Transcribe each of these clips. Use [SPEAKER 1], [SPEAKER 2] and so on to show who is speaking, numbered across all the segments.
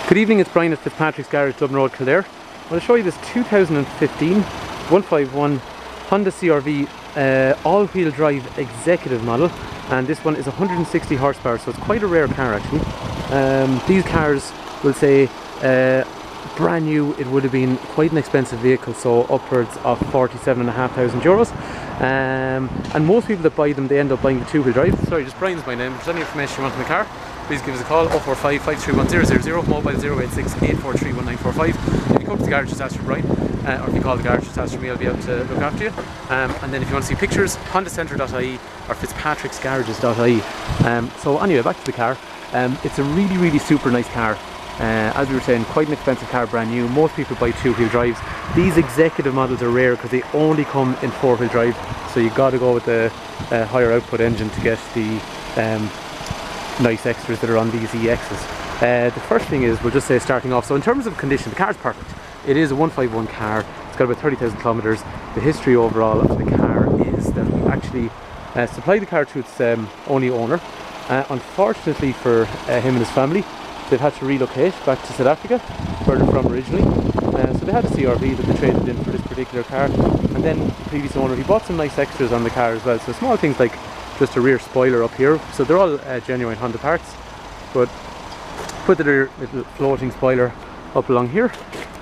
[SPEAKER 1] Good evening, it's Brian at Fitzpatrick's Garage, Dublin Road, Kildare. I'm going to show you this 2015 151 Honda CR-V all-wheel drive executive model, and this one is 160 horsepower, so it's quite a rare car actually. These cars will say brand new, it would have been quite an expensive vehicle, so upwards of 47,500 euros. And most people that buy them, they end up buying the two-wheel drive. Sorry, just Brian's my name. If there's any information you want on the car, please give us a call, 045 531 000, mobile 086 843 1945. If you come to the garage, just ask for Brian, or if you call the garage, just ask for me, I'll be able to look after you. And then if you want to see pictures, hondacentre.ie or fitzpatricksgarages.ie. So anyway, back to the car. It's a really super nice car. As we were saying, quite an expensive car, brand new. Most people buy two-wheel drives. These executive models are rare because they only come in four-wheel drive, so you got to go with the higher output engine to get the nice extras that are on these EXs. The first thing is, we'll just say starting off, so in terms of condition, the car's perfect. It is a 151 car, it's got about 30,000 kilometres. The history overall of the car is that we actually supplied the car to its only owner. Unfortunately for him and his family, they've had to relocate back to South Africa, where they're from originally. So they had a CR-V that they traded in for this particular car, and then the previous owner, he bought some nice extras on the car as well. So small things like just a rear spoiler up here, so they're all genuine Honda parts, but put the rear little floating spoiler up along here,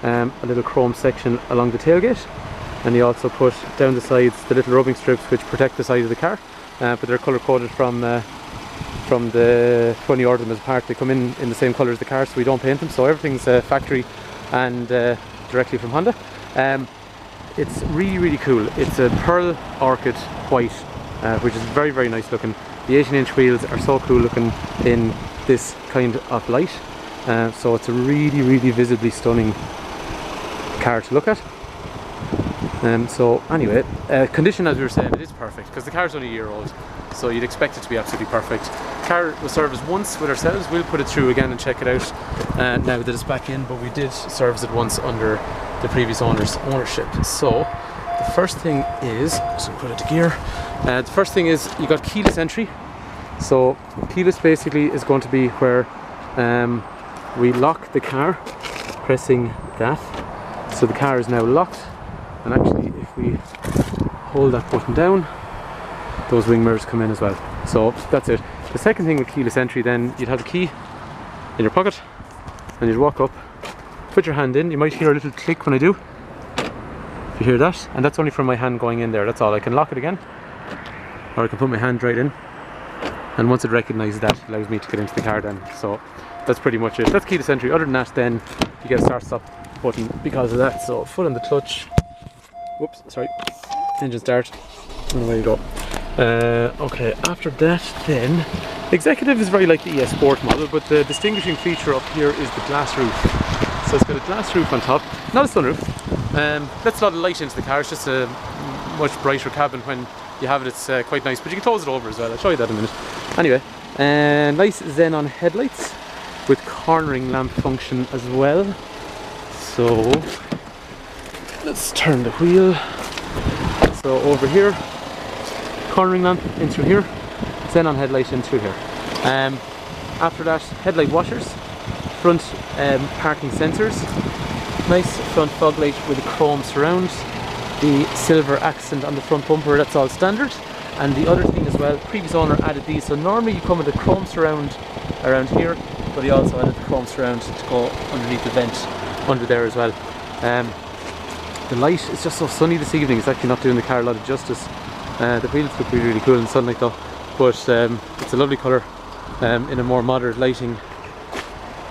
[SPEAKER 1] a little chrome section along the tailgate, and he also put down the sides the little rubbing strips which protect the side of the car, but they're colour coded from the, when you order them as a part, they come in the same colour as the car, so we don't paint them, so everything's factory and directly from Honda. It's really cool. It's a pearl orchid white, which is very nice looking. The 18-inch wheels are so cool looking in this kind of light, so it's a really visibly stunning car to look at. So anyway, condition, as we were saying, it is perfect because the car's only a year old, so you'd expect it to be absolutely perfect. The car was serviced once with ourselves. We'll put it through again and check it out now that it's back in, but we did service it once under the previous owner's ownership. So the first thing is, just put it to gear. The first thing is you got keyless entry. So keyless basically is going to be where we lock the car, pressing that. So the car is now locked, and actually if we hold that button down, those wing mirrors come in as well. So that's it. The second thing with keyless entry, then you'd have the key in your pocket and you'd walk up, put your hand in. You might hear a little click when I do, if you hear that, and that's only from my hand going in there, that's all. I can lock it again, or I can put my hand right in, and once it recognises that, it allows me to get into the car then. So that's pretty much it. That's keyless entry. Other than that, then you get a start stop button because of that. So foot on the clutch, whoops, sorry, engine start, and away you go. Okay, after that then, executive is very like the ES Sport model, but the distinguishing feature up here is the glass roof. So it's got a glass roof on top, not a sunroof. Lets a lot of light into the car. It's just a much brighter cabin when you have it. It's quite nice, but you can close it over as well. I'll show you that in a minute. Anyway, nice xenon headlights with cornering lamp function as well. So let's turn the wheel. So over here, cornering lamp in through here, xenon headlight in through here. After that, headlight washers, front parking sensors, nice front fog light with a chrome surround, the silver accent on the front bumper, that's all standard. And the other thing as well, previous owner added these, so normally you come with a chrome surround around here, but he also added the chrome surround to go underneath the vent under there as well. The light is just so sunny this evening, it's actually not doing the car a lot of justice. The wheels look really cool in sunlight though, but it's a lovely colour in a more moderate lighting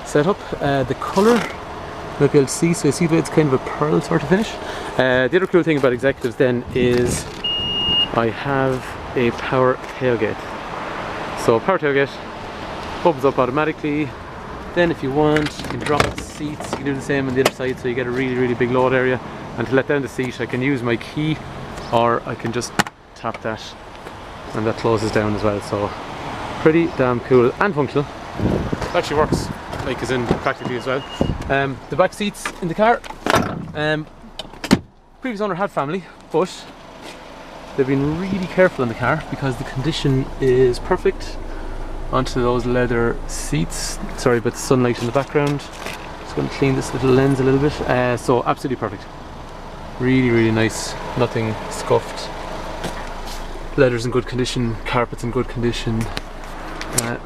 [SPEAKER 1] setup. The colour, you might be able to see, so you see that it's kind of a pearl sort of finish. The other cool thing about executives then is I have a power tailgate. So power tailgate opens up automatically. Then if you want, you can drop the seats, you can do the same on the other side, so you get a really big load area. And to let down the seat, I can use my key, or I can just tap that and that closes down as well. So pretty damn cool and functional. It actually works, like as in practically as well. The back seats in the car, previous owner had family, but they've been really careful on the car because the condition is perfect. Onto those leather seats, sorry about the sunlight in the background. Just going to clean this little lens a little bit. So absolutely perfect. Really, really nice. Nothing scuffed. Leather's in good condition. Carpet's in good condition.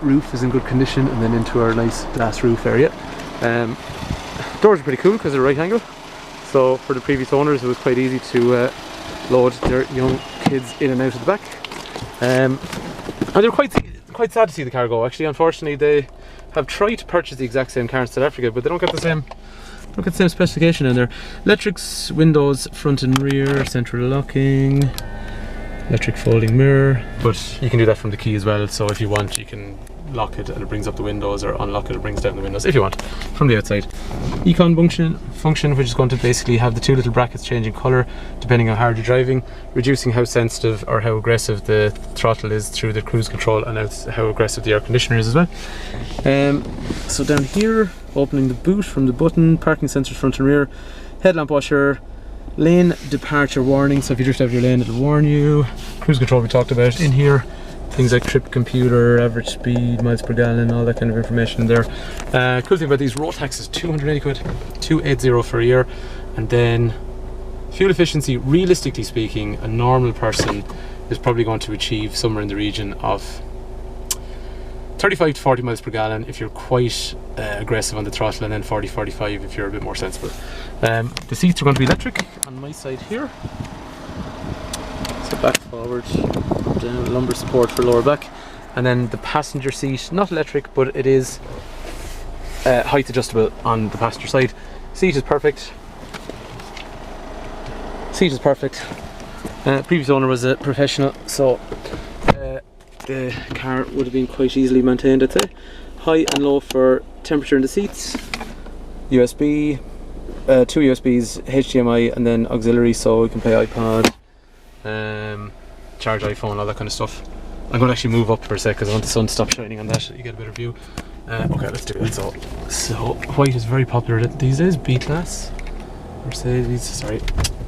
[SPEAKER 1] Roof is in good condition, and then into our nice glass roof area. Doors are pretty cool because they're right angle. So for the previous owners, it was quite easy to load their young kids in and out of the back. And they're quite sad to see the car go. Actually, unfortunately, they have tried to purchase the exact same car in South Africa, but they don't get the same specification in there. Electrics, windows, front and rear, central locking, electric folding mirror. But you can do that from the key as well. So if you want, you can lock it and it brings up the windows, or unlock it, it brings down the windows if you want from the outside. Econ function, which is going to basically have the two little brackets changing colour depending on how hard you're driving, reducing how sensitive or how aggressive the throttle is through the cruise control, and how aggressive the air conditioner is as well. So down here, opening the boot from the button, parking sensors front and rear, headlamp washer, lane departure warning, so if you drift out of your lane it'll warn you. Cruise control we talked about. In here, things like trip computer, average speed, miles per gallon, all that kind of information in there. Cool thing about these road taxes, 280 quid, 280 for a year. And then fuel efficiency, realistically speaking, a normal person is probably going to achieve somewhere in the region of 35 to 40 miles per gallon if you're quite aggressive on the throttle, and then 40-45 if you're a bit more sensible. The seats are going to be electric on my side here. So back, forward, down, lumbar support for lower back. And then the passenger seat, not electric, but it is height adjustable on the passenger side. Seat is perfect. Previous owner was a professional, so the car would have been quite easily maintained, I'd say. High and low for temperature in the seats. USB, 2 USBs, HDMI, and then auxiliary, so we can play iPod, charge iPhone, all that kind of stuff. I'm going to actually move up for a sec because I want the sun to stop shining on that so you get a better view. Okay, let's do it. So white is very popular these days. B-Class, Mercedes, sorry,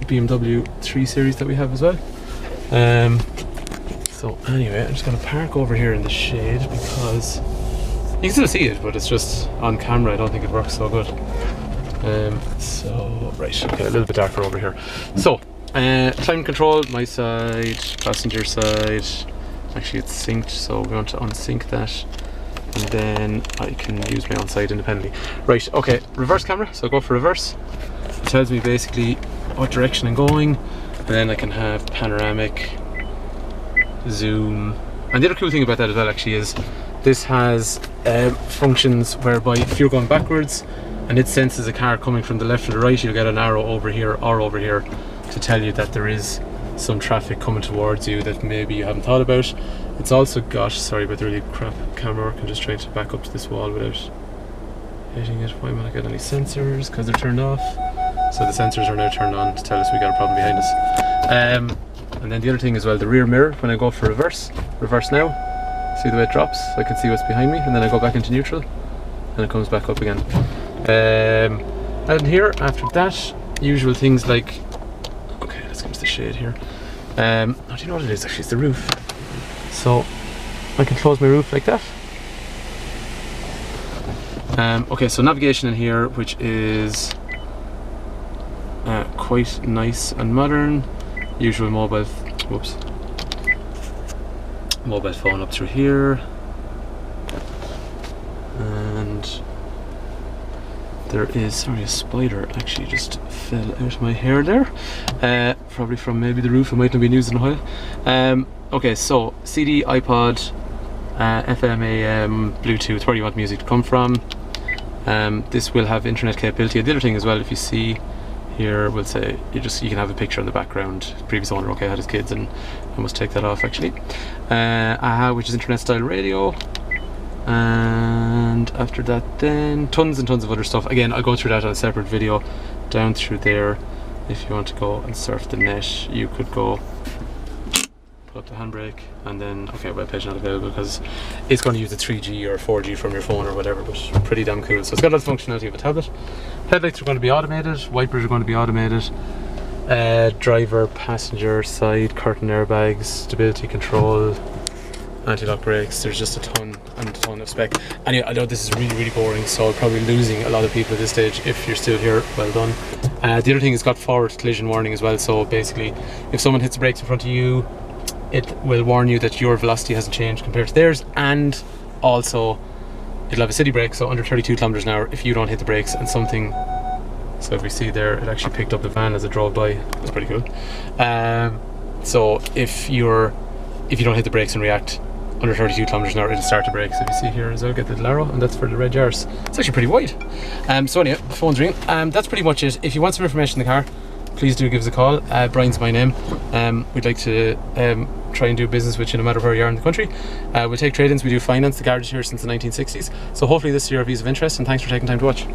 [SPEAKER 1] BMW 3 Series that we have as well. So anyway, I'm just going to park over here in the shade because you can still see it, but it's just on camera I don't think it works so good. So right, okay, a little bit darker over here. So climate control, my side, passenger side. Actually it's synced, so we want to unsync that, and then I can use my own side independently. Right, okay, reverse camera, so I go for reverse. It tells me basically what direction I'm going, and then I can have panoramic, zoom. And the other cool thing about that as well actually is this has functions whereby if you're going backwards and it senses a car coming from the left or the right, you'll get an arrow over here or over here to tell you that there is some traffic coming towards you that maybe you haven't thought about. It's also got, sorry about the really crap camera work, I'm just trying to back up to this wall without hitting it. Why am I not getting any sensors? Because they're turned off. So the sensors are now turned on to tell us we got a problem behind us. And then the other thing as well, the rear mirror, when I go for reverse now, see the way it drops, I can see what's behind me, and then I go back into neutral and it comes back up again. And here, after that, usual things like, okay, let's go into the shade here. Oh, do you know what it is actually? It's the roof. So I can close my roof like that. Okay, so navigation in here, which is quite nice and modern. Usual mobile phone up through here, and there is, sorry, a spider actually just fell out of my hair there, probably from maybe the roof. I might not be used in a while. Okay, so CD, iPod, FM, AM, Bluetooth, where do you want music to come from. This will have internet capability. The other thing as well, if you see here, we'll say you can have a picture in the background. Previous owner, okay, had his kids, and I must take that off actually. AHA, which is internet style radio, and after that then tons and tons of other stuff. Again, I'll go through that on a separate video. Down through there, if you want to go and surf the net, you could go put up the handbrake, and then, okay, webpage not available because it's going to use the 3G or 4G from your phone or whatever, but pretty damn cool. So it's got all the functionality of a tablet. Headlights are going to be automated, wipers are going to be automated, driver, passenger side, curtain airbags, stability control, anti-lock brakes. There's just a ton and a ton of spec. Anyway, I know this is really boring, so I'm probably losing a lot of people at this stage. If you're still here, well done. The other thing, it's got forward collision warning as well, so basically if someone hits the brakes in front of you, it will warn you that your velocity hasn't changed compared to theirs, and also it'll have a city brake, so under 32 kilometers an hour if you don't hit the brakes and something. So if we see there, it actually picked up the van as it drove by. That's pretty cool. So if you don't hit the brakes and react under 32 kilometers an hour, it'll start the brakes. If you see here as well, get the Laro, and that's for the red Yaris. It's actually pretty wide. So anyway, the phone's ringing. That's pretty much it. If you want some information on the car, please do give us a call. Brian's my name. We'd like to try and do business with you no matter where you are in the country. We'll take trade-ins. We do finance. The garage is here since the 1960s. So hopefully this CR-V is of interest, and thanks for taking time to watch.